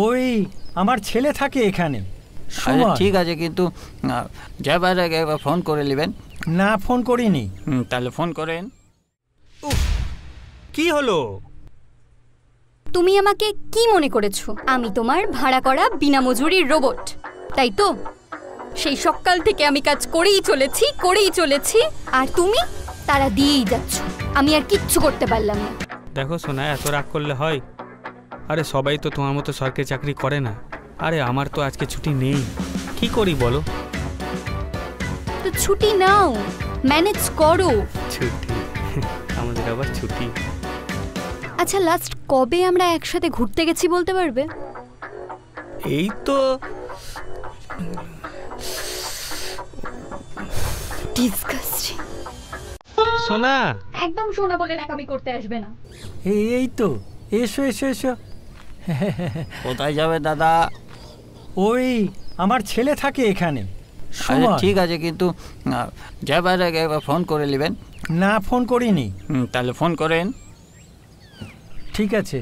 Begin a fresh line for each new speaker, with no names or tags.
ওই আমার ছেলে থাকে এখানে।
আরে ঠিক আছে, কিন্তু যাবার আগে একবার ফোন করে নেবেন।
না, ফোন করিনি।
তাহলে ফোন করেন।
কি হলো?
তুমি আমাকে কি মনে করেছো? আমি তোমার ভাড়া করা বিনা মজুরির রোবট, তাই তো? সেই সকাল থেকে আমি কাজ করেই চলেছি, আর তুমি তারা দিয়েই যাচ্ছ। আমি আর কিচ্ছু করতে পারলাম না।
দেখো সোনা, এত রাগ করলে হয়? আরে সবাই তো তোমার মতো সরকারি চাকরি করে না। আরে আমার তো আজকে ছুটি নেই, কি করি বলো?
তো ছুটি নাও, ম্যানেজ করো।
ছুটি? আমাদের আবার ছুটি?
আচ্ছা, লাস্ট কবে আমরা একসাথে ঘুরতে গেছি বলতে পারবে?
এই তো
ডিসগাস্টিং।
সোনা,
একদম সোনা বলে ন্যাকামি করতে আসবে না।
এই তো, এসো এসো এসো।
কোথায় যাবে দাদা?
ওই আমার ছেলে থাকে এখানে।
আরে ঠিক আছে, কিন্তু যাবার আগে একবার ফোন করে নেবেন।
না, ফোন করিনি।
তাহলে ফোন করেন।
ঠিক আছে।